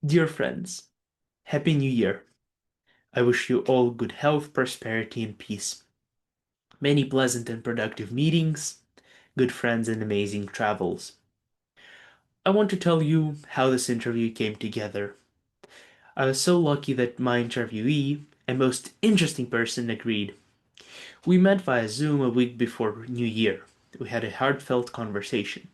Dear friends, Happy New Year. I wish you all good health, prosperity, and peace. Many pleasant and productive meetings, good friends, and amazing travels. I want to tell you how this interview came together. I was so lucky that my interviewee, a most interesting person, agreed. We met via Zoom a week before New Year. We had a heartfelt conversation.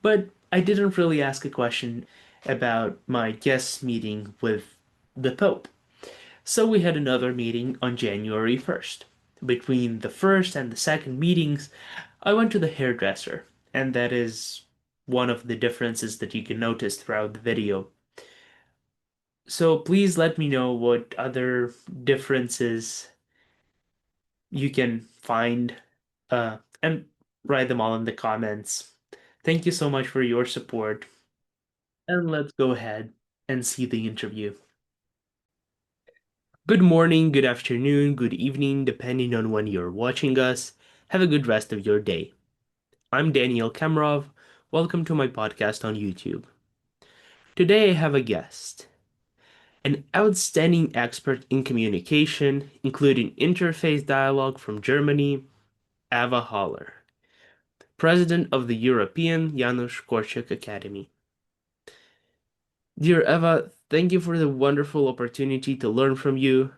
But I didn't really ask a question about my guest meeting with the Pope. So we had another meeting on January 1st. Between the first and the second meetings, I went to the hairdresser, and that is one of the differences that you can notice throughout the video. So please let me know what other differences you can find, and write them all in the comments. Thank you so much for your support, and let's go ahead and see the interview. Good morning, good afternoon, good evening, depending on when you're watching us. Have a good rest of your day. I'm Daniel Kamrov. Welcome to my podcast on YouTube. Today I have a guest, an outstanding expert in communication, including interfaith dialogue from Germany, Eva Haller, president of the European Janusz Korczak Academy. Dear Eva, thank you for the wonderful opportunity to learn from you,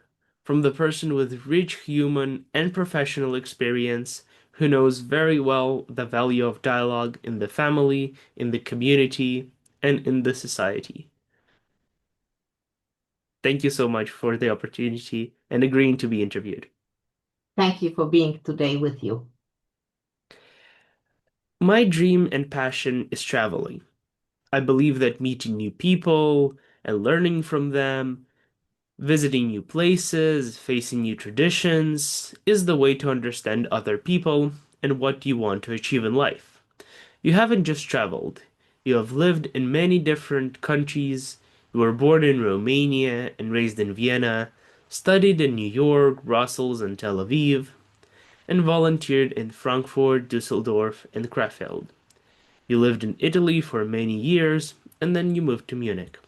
from the person with rich human and professional experience who knows very well the value of dialogue in the family, in the community, and in the society. Thank you so much for the opportunity and agreeing to be interviewed. Thank you for being today with you. My dream and passion is traveling. I believe that meeting new people and learning from them, visiting new places, facing new traditions, is the way to understand other people and what you want to achieve in life. You haven't just traveled, you have lived in many different countries. You were born in Romania and raised in Vienna, studied in New York, Brussels, and Tel Aviv, and volunteered in Frankfurt, Dusseldorf, and Krefeld. You lived in Italy for many years, and then you moved to Munich.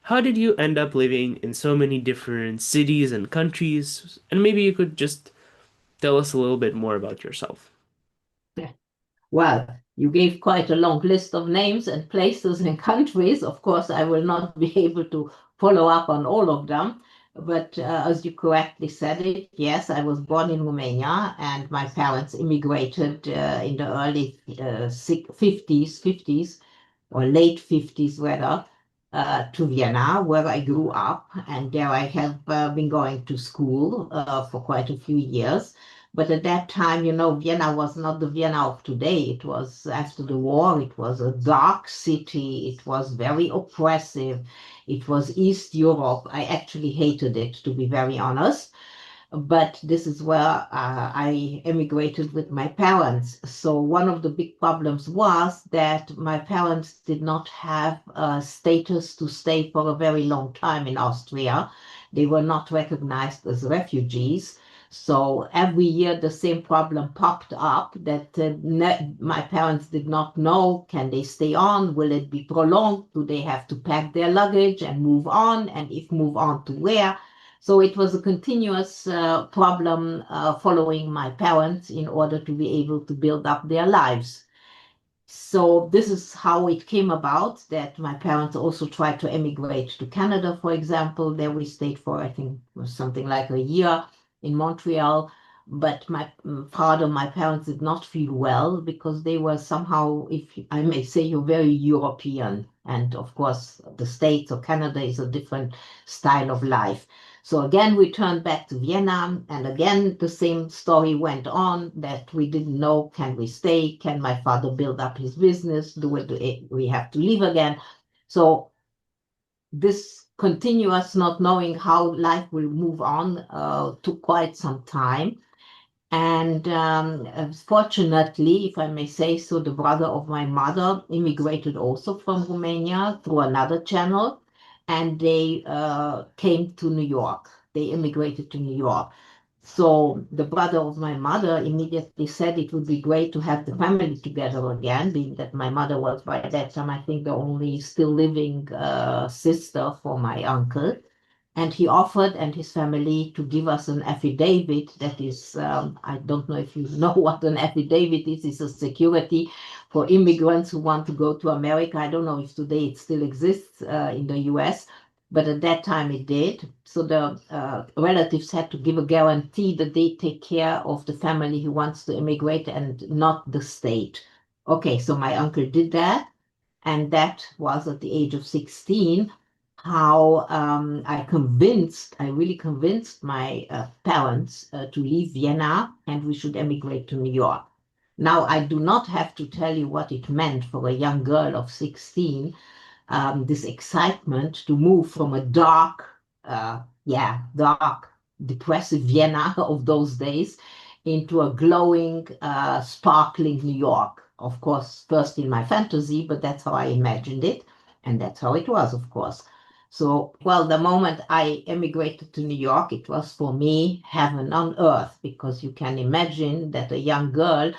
How did you end up living in so many different cities and countries? And maybe you could just tell us a little bit more about yourself. Well, you gave quite a long list of names and places and countries. Of course, I will not be able to follow up on all of them. But as you correctly said it, yes, I was born in Romania and my parents immigrated in the early 50s or late 50s rather, to Vienna, where I grew up. And there I have been going to school for quite a few years. But at that time, Vienna was not the Vienna of today. It was after the war, it was a dark city. It was very oppressive. It was East Europe. I actually hated it, to be very honest. But this is where I emigrated with my parents. So one of the big problems was that my parents did not have a status to stay for a very long time in Austria. They were not recognized as refugees. So every year the same problem popped up that my parents did not know, can they stay on? Will it be prolonged? Do they have to pack their luggage and move on? And if move on, to where? So it was a continuous problem following my parents in order to be able to build up their lives. So this is how it came about that my parents also tried to emigrate to Canada, for example. There we stayed for, I think, something like a year in Montreal. But my father, my parents did not feel well because they were somehow, if I may say, you're very European. And of course, the States or Canada is a different style of life. So again, we turned back to Vienna, and again, the same story went on that we didn't know, can we stay? Can my father build up his business? Do we have to leave again? So this continuous not knowing how life will move on took quite some time. And fortunately, if I may say so, the brother of my mother immigrated also from Romania through another channel, and they came to New York. They immigrated to New York. So the brother of my mother immediately said it would be great to have the family together again, being that my mother was by that time, I think, the only still living sister for my uncle. And he offered and his family to give us an affidavit that is, I don't know if you know what an affidavit is. It's a security for immigrants who want to go to America. I don't know if today it still exists in the US, but at that time it did. So the relatives had to give a guarantee that they take care of the family who wants to immigrate and not the state. Okay, so my uncle did that, and that was at the age of 16 how I really convinced my parents to leave Vienna and we should emigrate to New York. Now, I do not have to tell you what it meant for a young girl of 16, this excitement to move from a dark, dark, depressive Vienna of those days into a glowing, sparkling New York. Of course, first in my fantasy, but that's how I imagined it. And that's how it was, of course. So, well, the moment I emigrated to New York, it was for me heaven on earth, because you can imagine that a young girl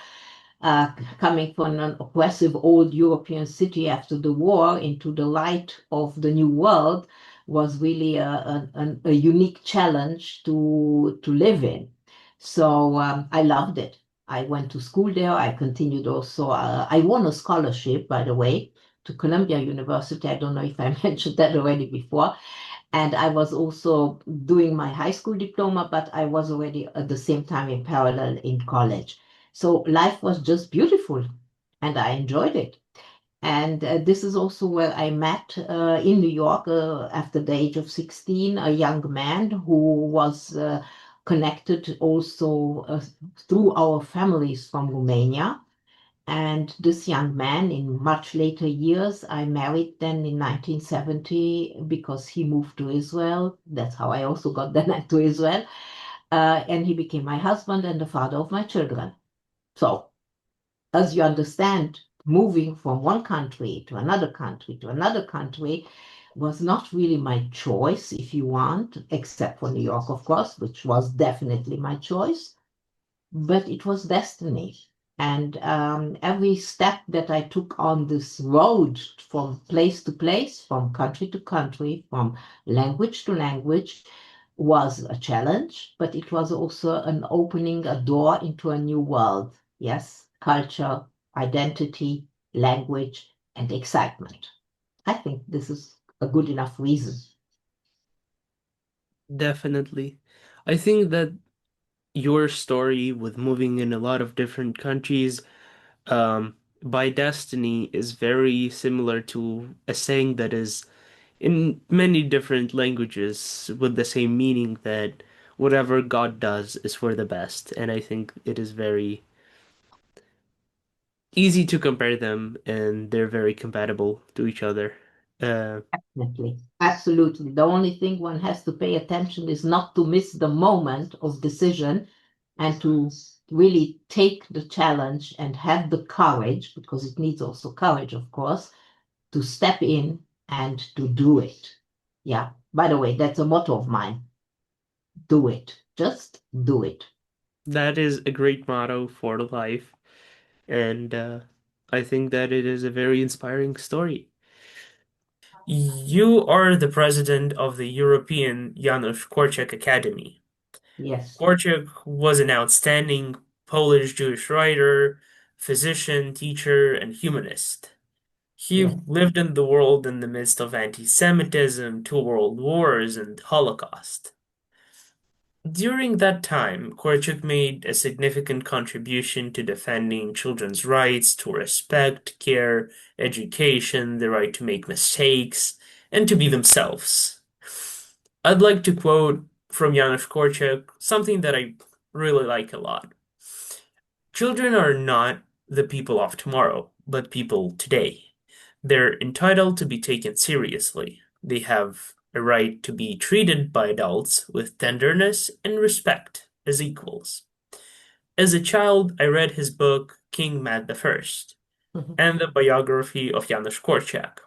coming from an oppressive old European city after the war into the light of the new world was really a unique challenge to live in. So I loved it. I went to school there. I continued also. I won a scholarship, by the way, to Columbia University. I don't know if I mentioned that already before. And I was also doing my high school diploma, but I was already at the same time in parallel in college. So life was just beautiful and I enjoyed it. And this is also where I met in New York after the age of 16, a young man who was connected also through our families from Romania. And this young man, in much later years, I married then in 1970 because he moved to Israel. That's how I also got then to Israel. And he became my husband and the father of my children. So, as you understand, moving from one country to another country to another country was not really my choice, if you want, except for New York, of course, which was definitely my choice, but it was destiny. And every step that I took on this road from place to place, from country to country, from language to language, was a challenge, but it was also an opening a door into a new world. Yes, culture, identity, language, and excitement. I think this is a good enough reason. Definitely. I think that your story with moving in a lot of different countries by destiny is very similar to a saying that is in many different languages with the same meaning that whatever God does is for the best. And I think it is very easy to compare them and they're very compatible to each other. Uh, Definitely. Absolutely. The only thing one has to pay attention is not to miss the moment of decision and to really take the challenge and have the courage, because it needs also courage, of course, to step in and to do it. Yeah. By the way, that's a motto of mine. Do it. Just do it. that is a great motto for life. And I think that it is a very inspiring story. You are the president of the European Janusz Korczak Academy. Yes. Korczak was an outstanding Polish Jewish writer, physician, teacher, and humanist. He Yes. lived in the world in the midst of anti-Semitism, two world wars, and Holocaust. During that time, Korczak made a significant contribution to defending children's rights to respect, care, education, the right to make mistakes, and to be themselves. I'd like to quote from Janusz Korczak something that I really like a lot. Children are not the people of tomorrow, but people today. They're entitled to be taken seriously. They have a right to be treated by adults with tenderness and respect as equals. As a child, I read his book King Mad the First and the biography of Janusz Korczak.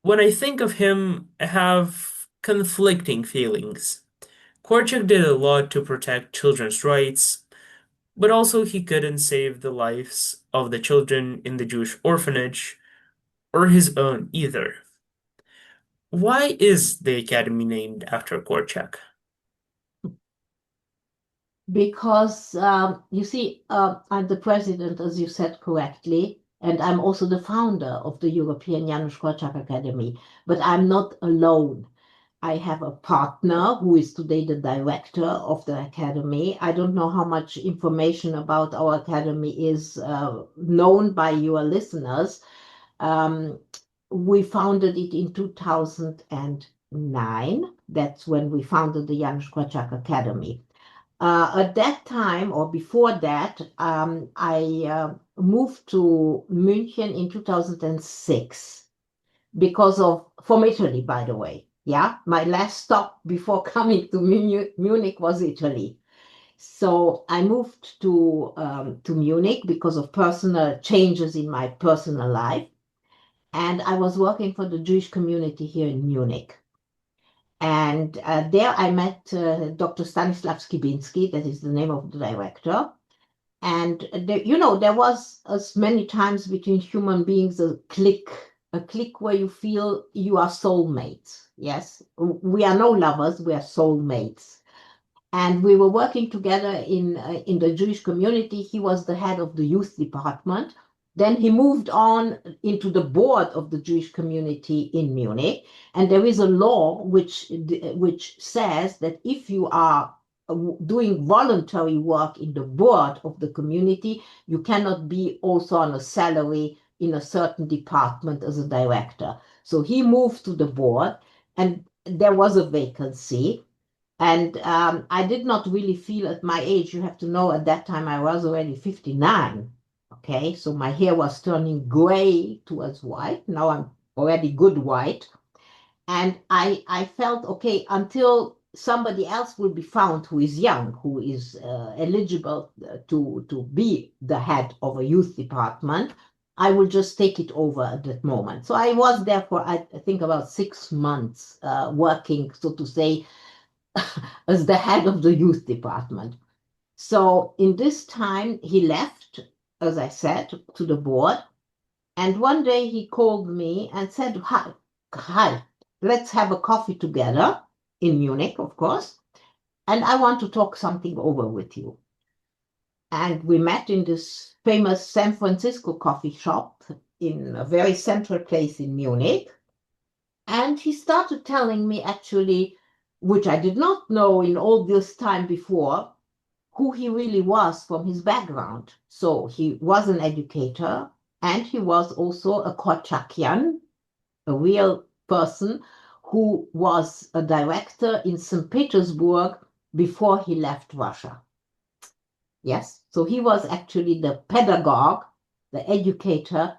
When I think of him, I have conflicting feelings. Korczak did a lot to protect children's rights, but also he couldn't save the lives of the children in the Jewish orphanage, or his own either. Why is the academy named after Korczak? Because you see, I'm the president, as you said correctly, and I'm also the founder of the European Janusz Korczak Academy, but I'm not alone. I have a partner who is today the director of the academy. I don't know how much information about our academy is known by your listeners. We founded it in 2009. That's when we founded the Janusz Korczak Academy. At that time, or before that, I moved to München in 2006 from Italy, by the way. Yeah, my last stop before coming to Munich was Italy. So I moved to Munich because of personal changes in my personal life. And I was working for the Jewish community here in Munich. And there I met Dr. Stanislav Skibinski, that is the name of the director. And there was, as many times between human beings, a click where you feel you are soulmates. Yes, we are no lovers, we are soulmates. And we were working together in the Jewish community. He was the head of the youth department. Then he moved on into the board of the Jewish community in Munich. And there is a law which says that if you are doing voluntary work in the board of the community, you cannot be also on a salary in a certain department as a director. So he moved to the board, and there was a vacancy. And I did not really feel at my age, you have to know at that time I was already 59. Okay, so my hair was turning gray towards white. Now I'm already good white. And I felt, okay, until somebody else will be found who is young, who is eligible to be the head of a youth department, I will just take it over at that moment. So I was there for, I think, about 6 months working, so to say, as the head of the youth department. So in this time, he left, as I said, to the board. And one day he called me and said, hi, let's have a coffee together in Munich, of course. And I want to talk something over with you. And we met in this famous San Francisco coffee shop in a very central place in Munich. And he started telling me, actually, which I did not know in all this time before, who he really was from his background. So he was an educator, and he was also a Korczakian, a real person who was a director in St. Petersburg before he left Russia. Yes, so he was actually the pedagogue, the educator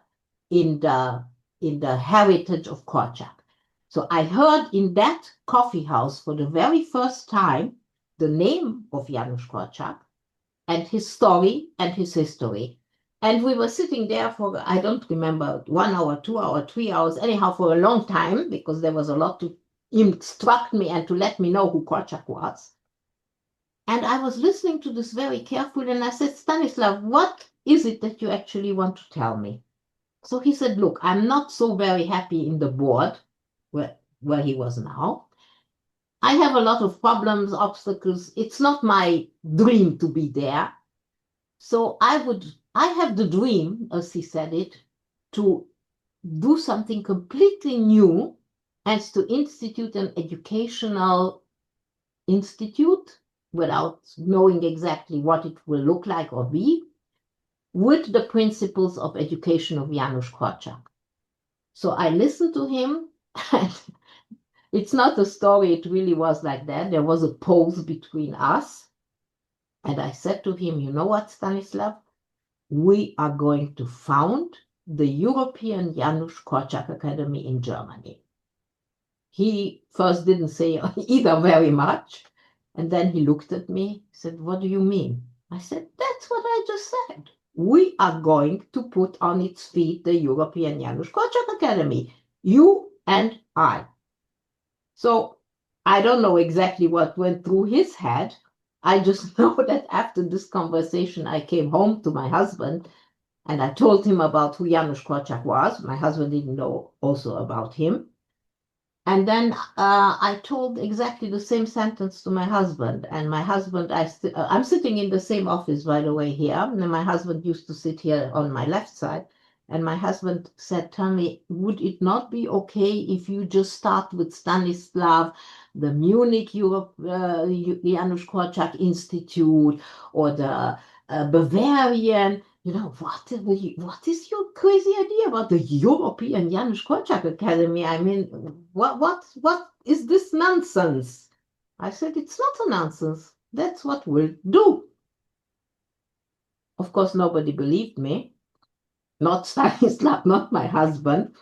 in the heritage of Korczak. So I heard in that coffee house for the very first time the name of Janusz Korczak and his story and his history. And we were sitting there for, I don't remember, 1 hour, 2 hours, 3 hours, anyhow, for a long time, because there was a lot to instruct me and to let me know who Korczak was. And I was listening to this very carefully, and I said, Stanislav, what is it that you actually want to tell me? So he said, look, I'm not so very happy in the board where he was now. I have a lot of problems, obstacles. It's not my dream to be there. So I have the dream, as he said it, to do something completely new, and to institute an educational institute without knowing exactly what it will look like or be, with the principles of education of Janusz Korczak. So I listened to him, and it's not a story, it really was like that. There was a pause between us, and I said to him, you know what, Stanislav? We are going to found the European Janusz Korczak Academy in Germany. He first didn't say either very much, and then he looked at me, said, what do you mean? I said, that's what I just said. We are going to put on its feet the European Janusz Korczak Academy, you and I. So I don't know exactly what went through his head. I just know that after this conversation, I came home to my husband and I told him about who Janusz Korczak was. My husband didn't know also about him. And then I told exactly the same sentence to my husband. And my husband, I'm sitting in the same office, by the way, here. And my husband used to sit here on my left side. And my husband said, tell me, would it not be okay if you just start with Stanislav, the Munich Europe, Janusz Korczak Institute, or the Bavarian? What is your crazy idea about the European Janusz Korczak Academy? I mean, what is this nonsense? I said, it's not a nonsense. That's what we'll do. Of course, nobody believed me. Not Stanislav, not my husband.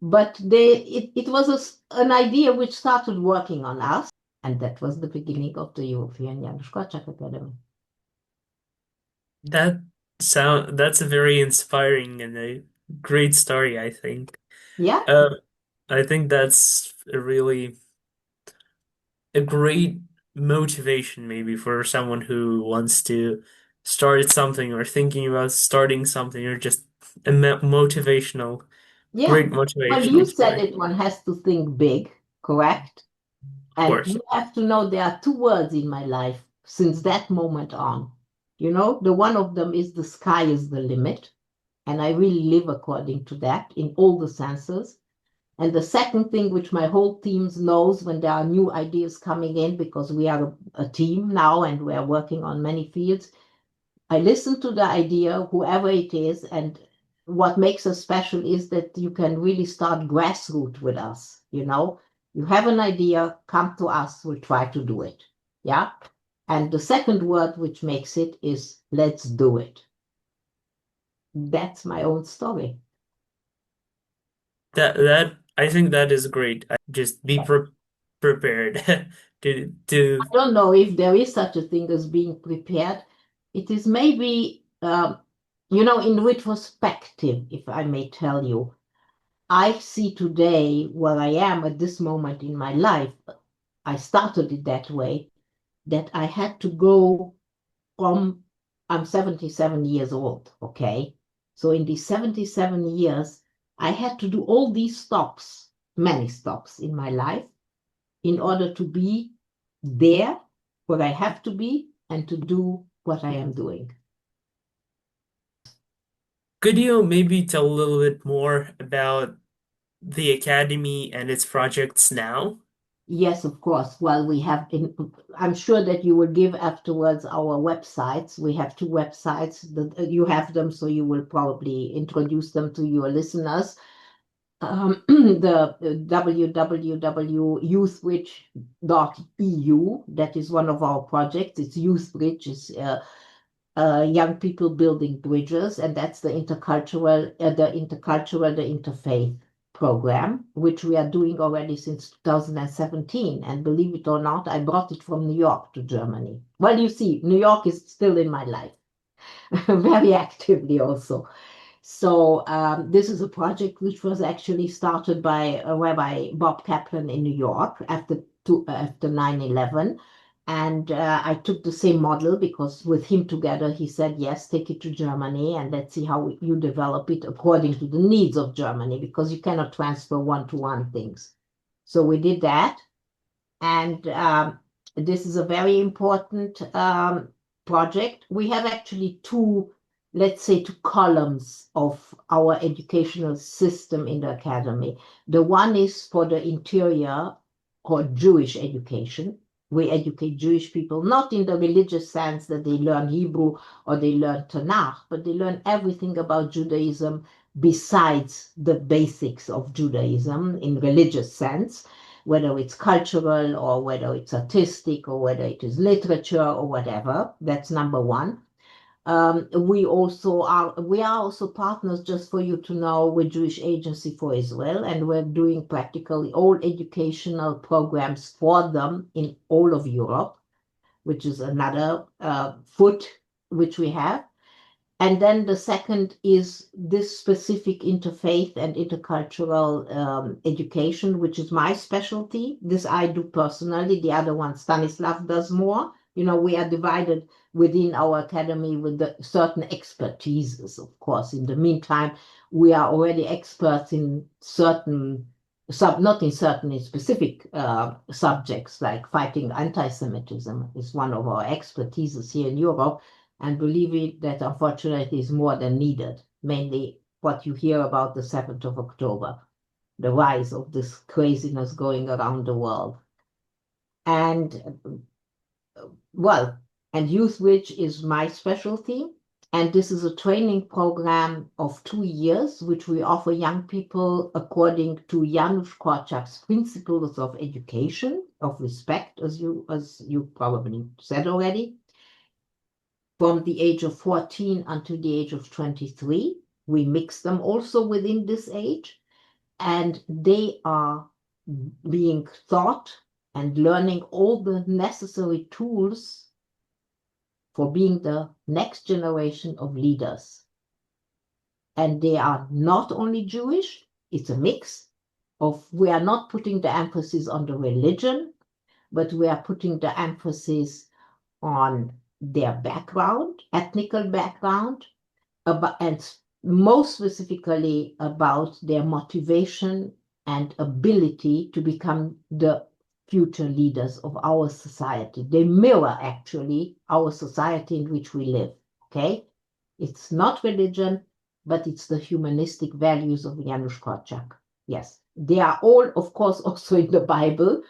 But it was an idea which started working on us. And that was the beginning of the European Janusz Korczak Academy. That's a very inspiring and a great story, I think. Yeah, Uh, I think that's a great motivation maybe for someone who wants to start something or thinking about starting something or just a motivational, yeah. great Well, you motivational said story. it, one has to think big, correct? Of And course. you have to know there are two words in my life since that moment on. The one of them is the sky is the limit. And I really live according to that in all the senses. And the second thing, which my whole team knows when there are new ideas coming in, because we are a team now and we are working on many fields, I listen to the idea, whoever it is, and what makes us special is that you can really start grassroots with us. You have an idea, come to us, we'll try to do it. Yeah. And the second word which makes it is let's do it. That's my own story. That I think that is great. Just be prepared to I don't know if there is such a thing as being prepared. It is maybe, in retrospective, if I may tell you, I see today where I am at this moment in my life. I started it that way, that I had to go from, I'm 77 years old, okay? So in these 77 years, I had to do all these stops, many stops in my life, in order to be there where I have to be and to do what I am doing. could you maybe tell a little bit more about the Academy and its projects now? Yes, of course. Well, I'm sure that you will give afterwards our websites. We have two websites that you have them, so you will probably introduce them to your listeners. The www.youthbridge.eu, that is one of our projects. It's Youthbridge, is young people building bridges, and that's the intercultural, the interfaith program, which we are doing already since 2017. And believe it or not, I brought it from New York to Germany. Well, you see, New York is still in my life, very actively also. So this is a project which was actually started by Rabbi Bob Kaplan in New York after 9/11. And I took the same model because with him together, he said, yes, take it to Germany and let's see how you develop it according to the needs of Germany, because you cannot transfer one-to-one things. So we did that. And this is a very important project. We have actually let's say, two columns of our educational system in the academy. The one is for the interior or Jewish education. We educate Jewish people, not in the religious sense that they learn Hebrew or they learn Tanakh, but they learn everything about Judaism besides the basics of Judaism in religious sense, whether it's cultural or whether it's artistic or whether it is literature or whatever. That's number one. We are also partners, just for you to know, with Jewish Agency for Israel, and we're doing practically all educational programs for them in all of Europe, which is another foot which we have. And then the second is this specific interfaith and intercultural education, which is my specialty. This I do personally. The other one, Stanislav, does more. You know, we are divided within our academy with the certain expertises, of course. In the meantime, we are already experts in certain, not in certain specific subjects, like fighting anti-Semitism is one of our expertises here in Europe. And believe it, that unfortunately is more than needed, mainly what you hear about the 7th of October, the rise of this craziness going around the world. And well, and Youth Reach is my specialty. And this is a training program of 2 years, which we offer young people according to Janusz Korczak's principles of education, of respect, as you probably said already. From the age of 14 until the age of 23. We mix them also within this age, and they are being taught and learning all the necessary tools for being the next generation of leaders. And they are not only Jewish, it's a mix of, we are not putting the emphasis on the religion, but we are putting the emphasis on their background, ethnical background, and most specifically about their motivation and ability to become the future leaders of our society. They mirror actually our society in which we live, okay? It's not religion, but it's the humanistic values of Janusz Korczak. Yes, they are all, of course, also in the Bible,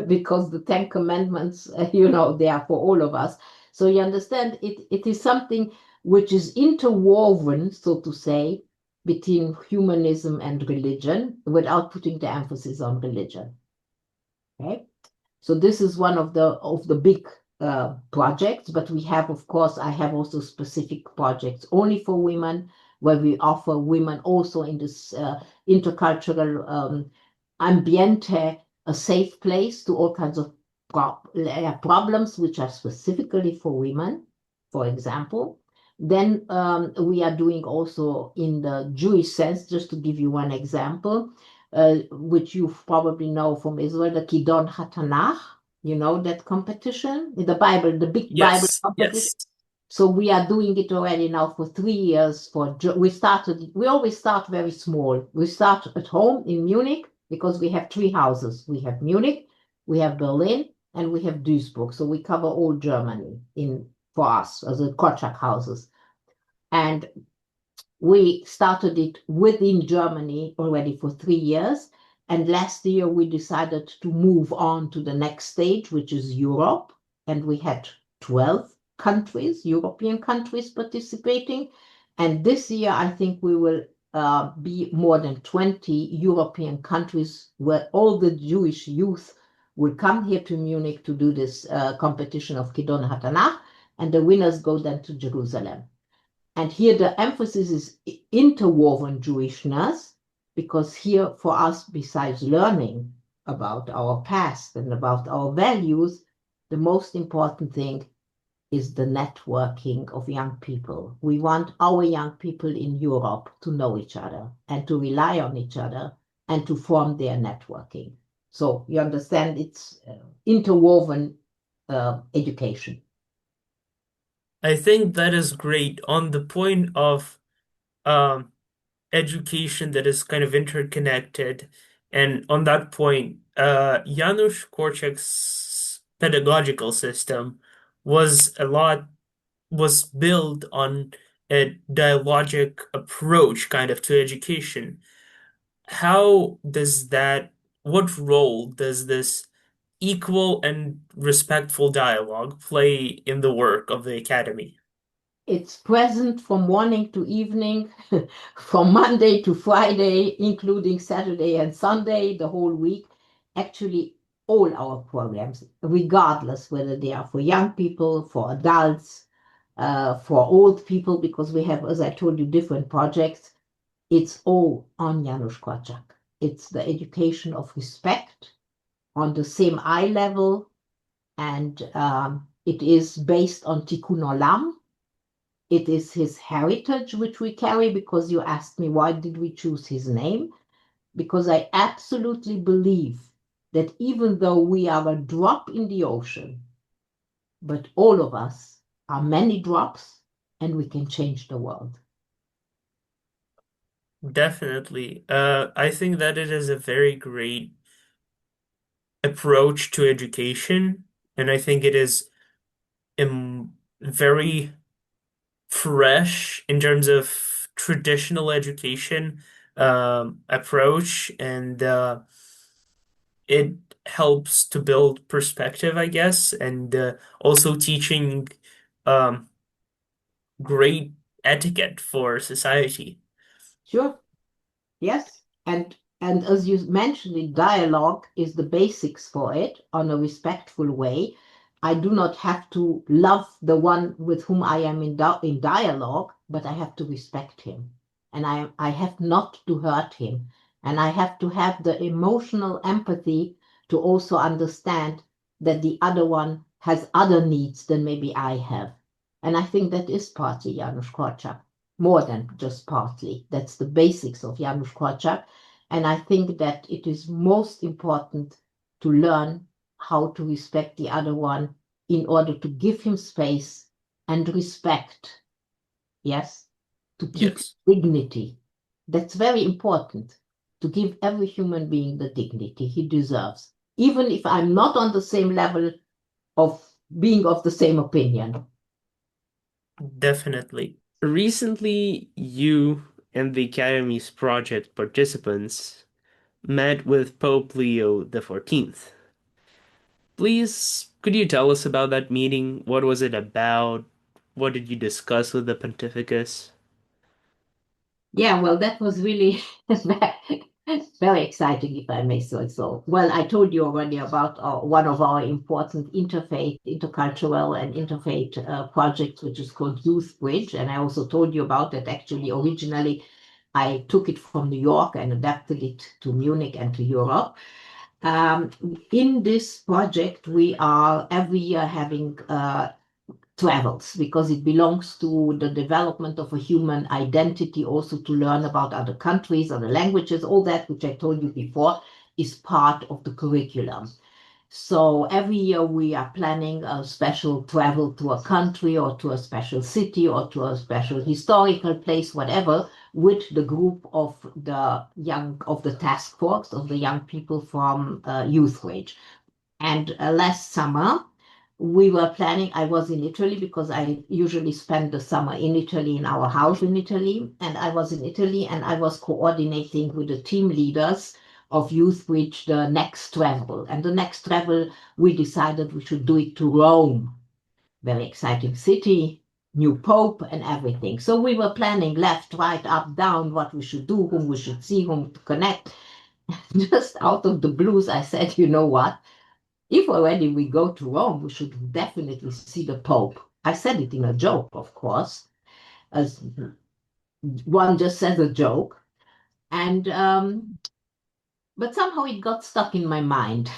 because the 10 Commandments, they are for all of us. So you understand, it is something which is interwoven, so to say, between humanism and religion, without putting the emphasis on religion. Okay, so this is one of the big projects. But we have, of course, I have also specific projects only for women, where we offer women also in this intercultural ambiente a safe place to all kinds of problems which are specifically for women, for example. Then we are doing also in the Jewish sense, just to give you one example, which you probably know from Israel, the Kidon HaTanach, that competition, the Bible, the big Bible competition. Yes. So we are doing it already now for 3 years. We always start very small. We start at home in Munich, because we have 3 houses. We have Munich, we have Berlin, and we have Duisburg. So we cover all Germany for us as a Korczak houses. And we started it within Germany already for 3 years. And last year we decided to move on to the next stage, which is Europe. And we had 12 countries, European countries participating. And this year, I think we will be more than 20 European countries where all the Jewish youth will come here to Munich to do this competition of Kidon HaTanach, and the winners go then to Jerusalem. And here the emphasis is interwoven Jewishness, because here for us, besides learning about our past and about our values, the most important thing is the networking of young people. We want our young people in Europe to know each other and to rely on each other and to form their networking. So you understand, it's interwoven education. I think that is great. On the point of education that is kind of interconnected, and on that point, Janusz Korczak's pedagogical system was built on a dialogic approach kind of to education. What role does this equal and respectful dialogue play in the work of the Academy? It's present from morning to evening, from Monday to Friday, including Saturday and Sunday, the whole week. Actually, all our programs, regardless whether they are for young people, for adults, for old people, because we have, as I told you, different projects. It's all on Janusz Korczak. It's the education of respect on the same eye level, and it is based on Tikkun Olam. It is his heritage which we carry, because you asked me why did we choose his name? Because I absolutely believe that even though we are a drop in the ocean, but all of us are many drops and we can change the world. Definitely. I think that it is a very great approach to education, and I think it is very fresh in terms of traditional education approach, and it helps to build perspective, I guess, and also teaching um, great etiquette for society. Sure. Yes. And as you mentioned, dialogue is the basics for it on a respectful way. I do not have to love the one with whom I am in dialogue, but I have to respect him. And I have not to hurt him. And I have to have the emotional empathy to also understand that the other one has other needs than maybe I have. And I think that is partly Janusz Korczak, more than just partly. That's the basics of Janusz Korczak. And I think that it is most important to learn how to respect the other one in order to give him space and respect. Yes, to keep Yes, dignity. That's very important, to give every human being the dignity he deserves, even if I'm not on the same level of being of the same opinion. definitely. Recently, you and the Academy's project participants met with Pope Leo XIV. Please, could you tell us about that meeting? What was it about? What did you discuss with the Pontificus? Yeah, well, that was really very exciting, if I may say so. Well, I told you already about one of our important interfaith, intercultural, and interfaith projects, which is called Youth Bridge. And I also told you about that. Actually, originally, I took it from New York and adapted it to Munich and to Europe. Um, in this project, we are every year having travels, because it belongs to the development of a human identity, also to learn about other countries, other languages, all that which I told you before is part of the curriculum. So every year we are planning a special travel to a country or to a special city or to a special historical place, whatever, with the group of the task force of the young people from Youth Wage. And last summer, we were planning, I was in Italy because I usually spend the summer in Italy, in our house in Italy. And I was in Italy and I was coordinating with the team leaders of Youth Bridge the next travel. And the next travel, we decided we should do it to Rome. Very exciting city, new pope and everything. So we were planning left, right, up, down, what we should do, whom we should see, whom to connect. Just out of the blues, I said, you know what? If already we go to Rome, we should definitely see the Pope. I said it in a joke, of course, as one just says a joke. And but somehow it got stuck in my mind.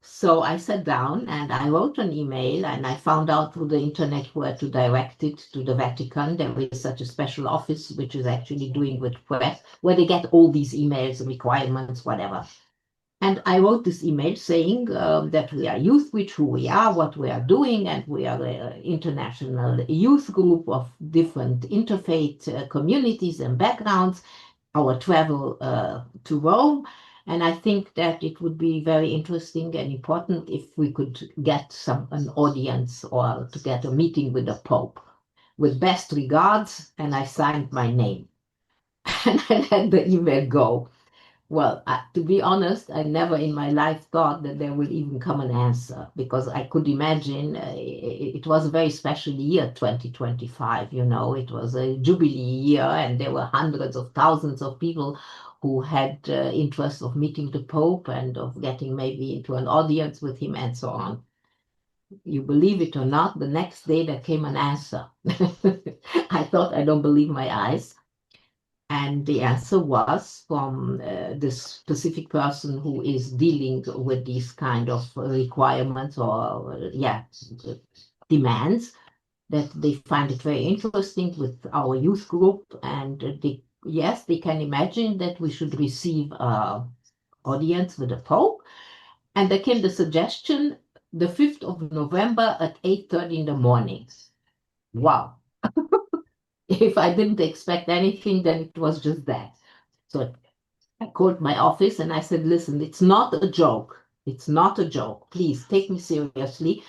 So I sat down and I wrote an email, and I found out through the internet where to direct it to the Vatican. There is such a special office which is actually doing with press, where they get all these emails, requirements, whatever. And I wrote this email saying that we are Youth Bridge, who we are, what we are doing, and we are an international youth group of different interfaith communities and backgrounds, our travel to Rome. And I think that it would be very interesting and important if we could get an audience or to get a meeting with the Pope. With best regards, and I signed my name. And I let the email go. Well, to be honest, I never in my life thought that there would even come an answer, because I could imagine it was a very special year, 2025. It was a jubilee year, and there were hundreds of thousands of people who had interest of meeting the Pope and of getting maybe into an audience with him and so on. You believe it or not, the next day there came an answer. I thought, I don't believe my eyes. And the answer was from this specific person who is dealing with these kind of requirements or, demands. that they find it very interesting with our youth group, and yes, they can imagine that we should receive audience with the Pope. And there came the suggestion, the 5th of November at 8:30 in the morning. Wow. If I didn't expect anything, then it was just that. So I called my office and I said, listen, it's not a joke. It's not a joke. Please take me seriously.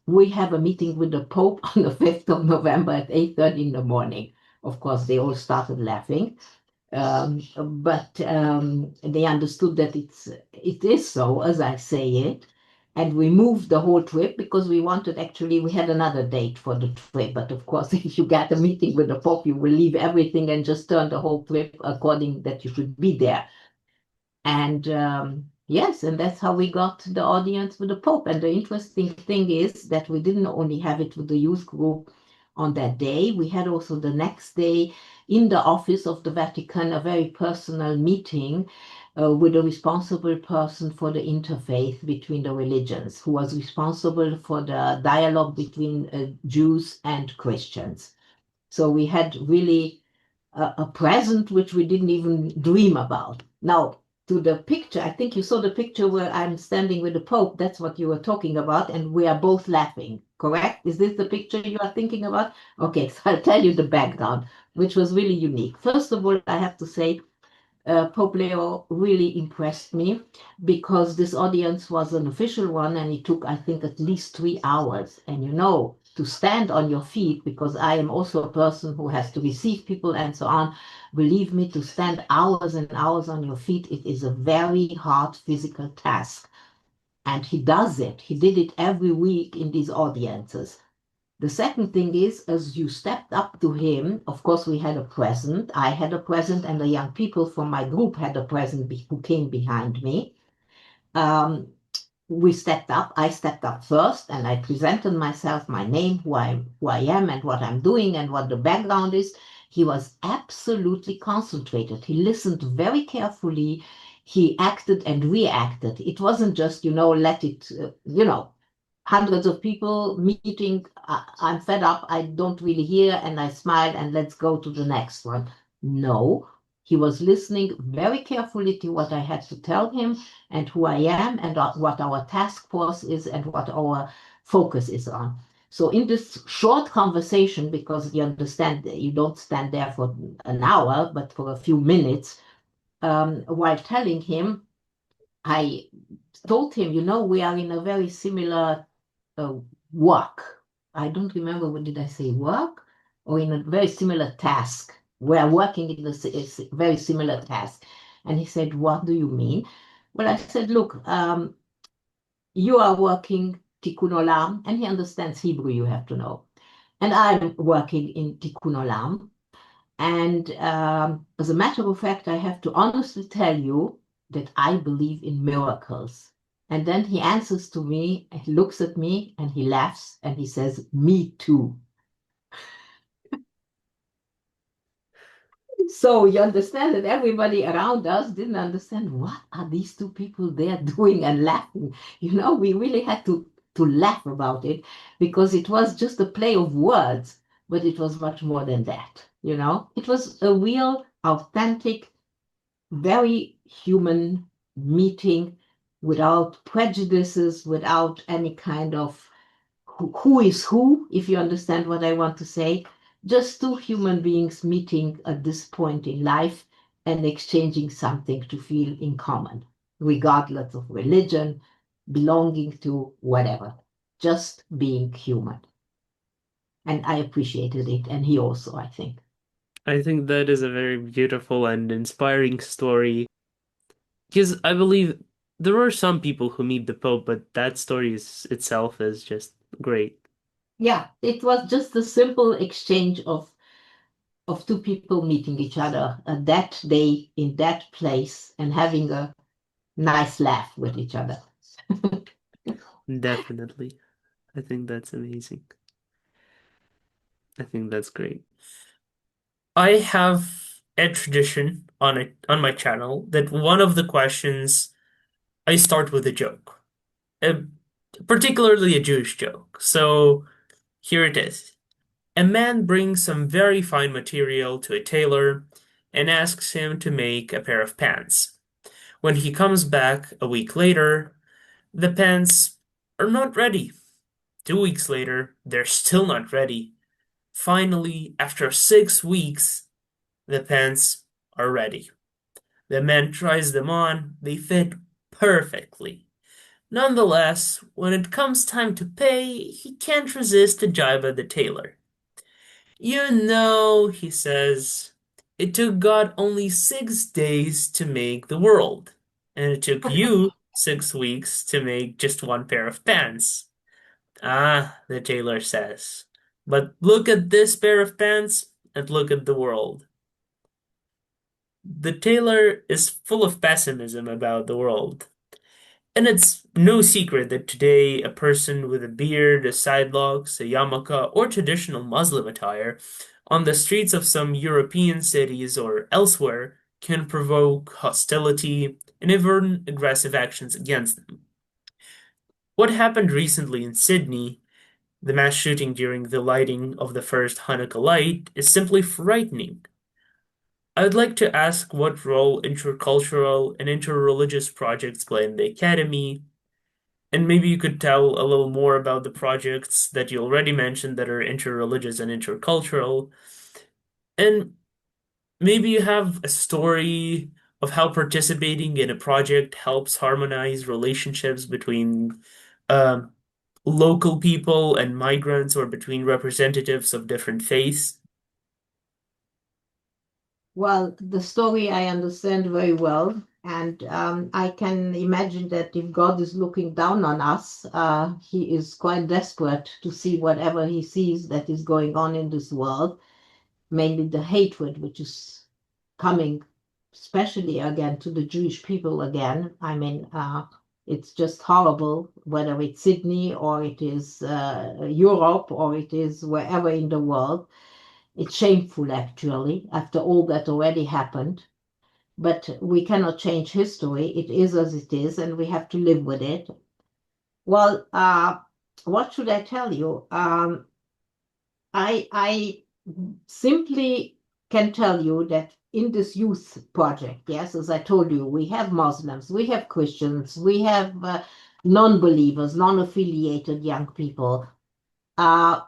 We have a meeting with the Pope on the 5th of November at 8:30 in the morning. Of course, they all started laughing. But they understood that it is so, as I say it. And we moved the whole trip because we wanted, actually, we had another date for the trip. But of course, if you get a meeting with the Pope, you will leave everything and just turn the whole trip according that you should be there. And yes, and that's how we got the audience with the Pope. And the interesting thing is that we didn't only have it with the youth group on that day, we had also the next day in the office of the Vatican a very personal meeting with a responsible person for the interfaith between the religions, who was responsible for the dialogue between Jews and Christians. So we had really a present which we didn't even dream about. Now, to the picture, I think you saw the picture where I'm standing with the Pope. That's what you were talking about, and we are both laughing, correct? Is this the picture you are thinking about? Okay, so I'll tell you the background, which was really unique. First of all, I have to say, Pope Leo really impressed me because this audience was an official one and it took, I think, at least 3 hours. And to stand on your feet, because I am also a person who has to receive people and so on, believe me, to stand hours and hours on your feet, it is a very hard physical task. And he does it. He did it every week in these audiences. The second thing is, as you stepped up to him, of course, we had a present. I had a present, and the young people from my group had a present who came behind me. We stepped up. I stepped up first, and I presented myself, my name, who I am, and what I'm doing, and what the background is. He was absolutely concentrated. He listened very carefully. He acted and reacted. It wasn't just, let it, hundreds of people meeting. I'm fed up. I don't really hear, and I smile, and let's go to the next one. No, he was listening very carefully to what I had to tell him and who I am and what our task force is and what our focus is on. So in this short conversation, because you understand, you don't stand there for an hour, but for a few minutes, while telling him, I told him, we are in a very similar work. I don't remember, what did I say, work? Or in a very similar task. We are working in a very similar task. And he said, what do you mean? Well, I said, look, you are working Tikkun Olam, and he understands Hebrew, you have to know. And I'm working in Tikkun Olam. And as a matter of fact, I have to honestly tell you that I believe in miracles. And then he answers to me, he looks at me, and he laughs, and he says, me too. So you understand that everybody around us didn't understand, what are these two people there doing and laughing. We really had to laugh about it because it was just a play of words, but it was much more than that. It was a real, authentic, very human meeting without prejudices, without any kind of who is who, if you understand what I want to say. Just two human beings meeting at this point in life and exchanging something to feel in common, regardless of religion, belonging to whatever, just being human. And I appreciated it, and he also, I think. I think that is a very beautiful and inspiring story because I believe there are some people who meet the Pope, but that story itself is just great. Yeah, it was just a simple exchange of two people meeting each other that day in that place and having a nice laugh with each other. Definitely. I think that's amazing. I think that's great. I have a tradition on my channel that one of the questions I start with a joke, uh, particularly a Jewish joke. So here it is. A man brings some very fine material to a tailor and asks him to make a pair of pants. When he comes back a week later, the pants are not ready. 2 weeks later, they're still not ready. Finally, after 6 weeks, the pants are ready. The man tries them on, they fit perfectly. Nonetheless, when it comes time to pay, he can't resist a jibe at the tailor. You know, he says, it took God only 6 days to make the world, and it took you 6 weeks to make just one pair of pants. Ah, the tailor says, but look at this pair of pants and look at the world. The tailor is full of pessimism about the world. And it's no secret that today a person with a beard, a sidelocks, a yarmulke, or traditional Muslim attire on the streets of some European cities or elsewhere can provoke hostility and even aggressive actions against them. What happened recently in Sydney, the mass shooting during the lighting of the first Hanukkah light, is simply frightening. I would like to ask what role intercultural and interreligious projects play in the Academy, and maybe you could tell a little more about the projects that you already mentioned that are interreligious and intercultural. And maybe you have a story of how participating in a project helps harmonize relationships between um, local people and migrants or between representatives of different faiths. Well, the story I understand very well, and I can imagine that if God is looking down on us, he is quite desperate to see whatever he sees that is going on in this world, mainly the hatred which is coming, especially again to the Jewish people again. I mean, it's just horrible, whether it's Sydney or it is Europe or it is wherever in the world. It's shameful, actually, after all that already happened. But we cannot change history. It is as it is, and we have to live with it. Well, what should I tell you? I simply can tell you that in this youth project, yes, as I told you, we have Muslims, we have Christians, we have non-believers, non-affiliated young people. As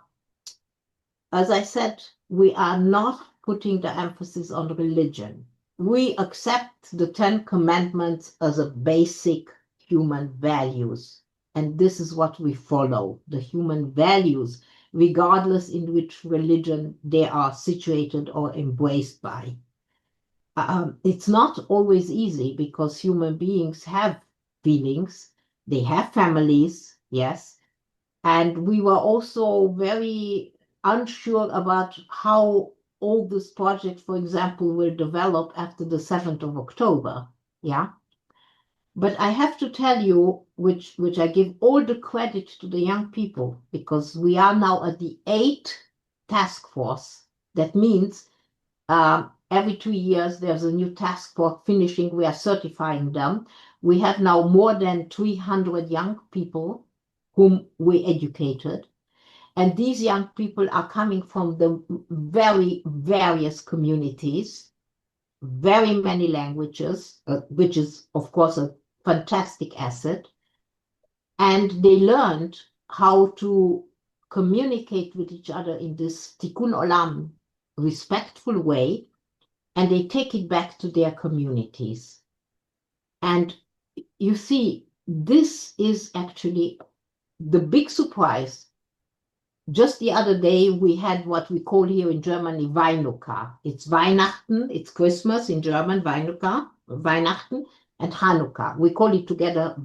I said, we are not putting the emphasis on religion. We accept the Ten Commandments as a basic human values. And this is what we follow, the human values, regardless in which religion they are situated or embraced by. It's not always easy because human beings have feelings, they have families, yes, and we were also very unsure about how all this project, for example, will develop after the 7th of October. Yeah. But I have to tell you, which I give all the credit to the young people, because we are now at the 8th task force. That means every 2 years there's a new task force finishing. We are certifying them. We have now more than 300 young people whom we educated. And these young people are coming from the very various communities, very many languages, which is, of course, a fantastic asset. And they learned how to communicate with each other in this Tikkun Olam respectful way, and they take it back to their communities. And you see, this is actually the big surprise. Just the other day, we had what we call here in Germany Weinuka. It's Weihnachten, it's Christmas in German, Weinuka, Weihnachten, and Hanukkah. We call it together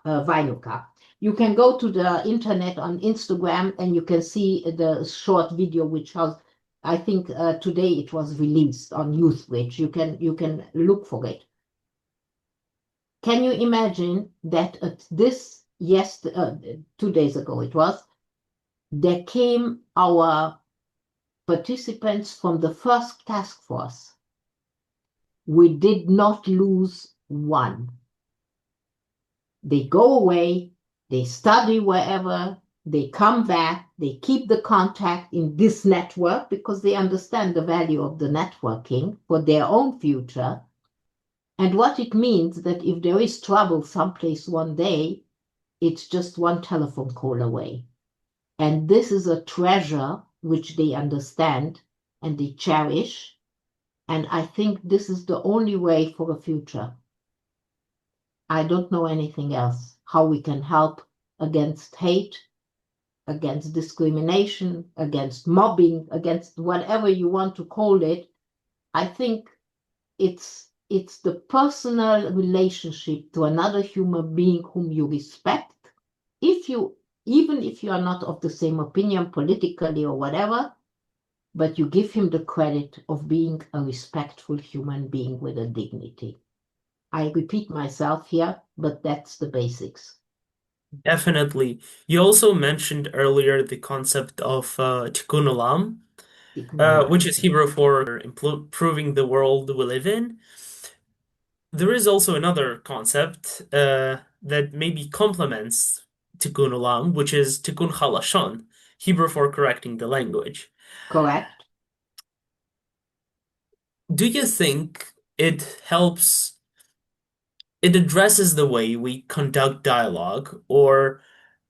Weinuka. You can go to the internet on Instagram and you can see the short video, which has, I think today it was released on YouthBridge. You can look for it. Can you imagine that at this, 2 days ago it was, there came our participants from the first task force. We did not lose one. They go away, they study wherever, They come back, they keep the contact in this network because they understand the value of the networking for their own future. And what it means that if there is trouble someplace one day, it's just one telephone call away. And this is a treasure which they understand and they cherish. And I think this is the only way for the future. I don't know anything else, how we can help against hate, against discrimination, against mobbing, against whatever you want to call it. I think it's the personal relationship to another human being whom you respect. Even if you are not of the same opinion politically or whatever, but you give him the credit of being a respectful human being with a dignity. I repeat myself here, but that's the basics. Definitely. You also mentioned earlier the concept of Tikkun Olam, which is Hebrew for improving the world we live in. There is also another concept that maybe complements Tikkun Olam, which is Tikkun Halashon, Hebrew for correcting the language. Correct. Do you think it helps, it addresses the way we conduct dialogue, or,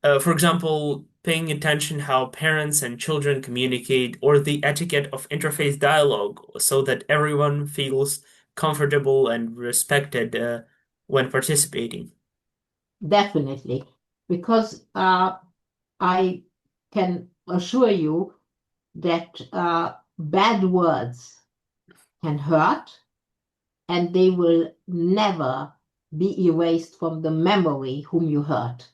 for example, paying attention how parents and children communicate, or the etiquette of interfaith dialogue so that everyone feels comfortable and respected when participating? Definitely, because I can assure you that bad words can hurt and they will never be erased from the memory whom you hurt.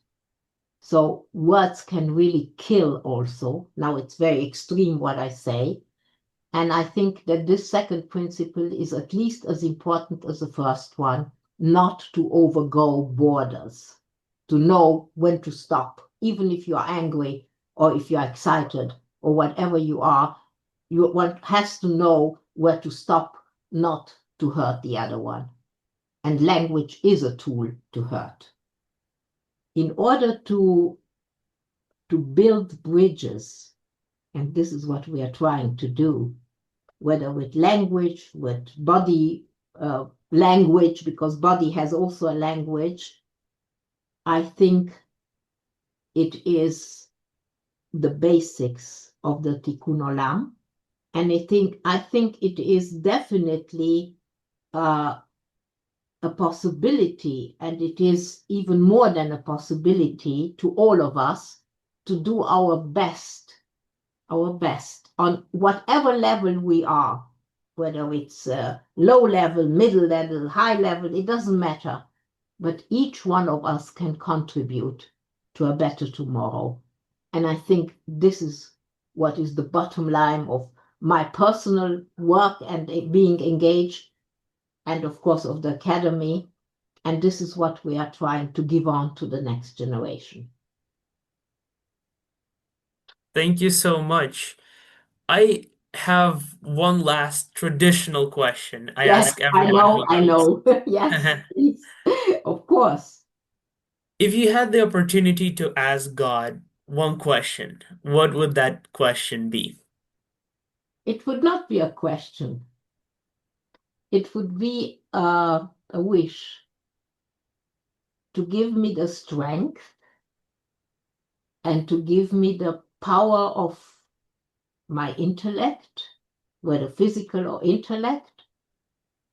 So words can really kill also. Now it's very extreme what I say. And I think that this second principle is at least as important as the first one, not to overgo borders, to know when to stop, even if you're angry or if you're excited or whatever you are, one has to know where to stop, not to hurt the other one. And language is a tool to hurt. In order to build bridges, and this is what we are trying to do, whether with language, with body language, because body has also a language, I think it is the basics of the Tikkun Olam. And I think it is definitely a possibility, and it is even more than a possibility to all of us to do our best on whatever level we are, whether it's low level, middle level, high level, it doesn't matter. But each one of us can contribute to a better tomorrow. And I think this is what is the bottom line of my personal work and being engaged, and of course of the Academy. And this is what we are trying to give on to the next generation. Thank you so much. I have one last traditional question I Yes, ask everyone who I leaves. know. Yes, please. Of course. If you had the opportunity to ask God one question, what would that question be? It would not be a question. It would be a wish to give me the strength and to give me the power of my intellect, whether physical or intellect,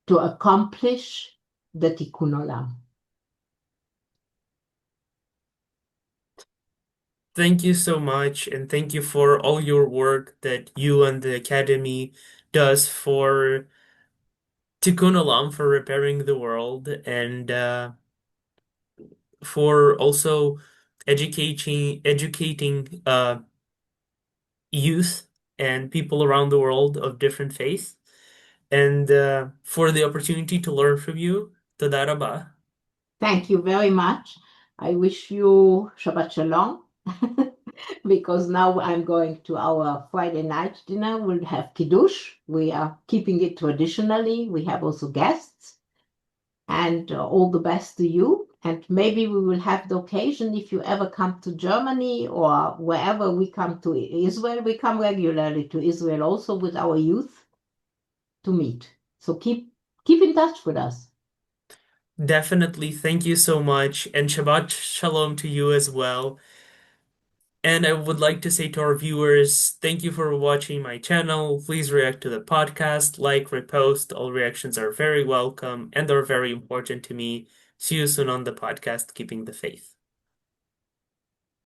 to accomplish the Tikkun Olam. Thank you so much, and thank you for all your work that you and the Academy does for Tikkun Olam, for repairing the world, and for also educating youth and people around the world of different faiths, and for the opportunity to learn from you. Toda rabah. Thank you very much. I wish you Shabbat Shalom. Because now I'm going to our Friday night dinner. We'll have Kiddush. We are keeping it traditionally. We have also guests. And all the best to you. And maybe we will have the occasion, if you ever come to Germany or wherever we come to Israel, we come regularly to Israel also with our youth to meet. So keep in touch with us. Definitely. Thank you so much. And Shabbat Shalom to you as well. And I would like to say to our viewers, thank you for watching my channel. Please react to the podcast, like, repost. All reactions are very welcome and are very important to me. See you soon on the podcast, Keeping the Faith.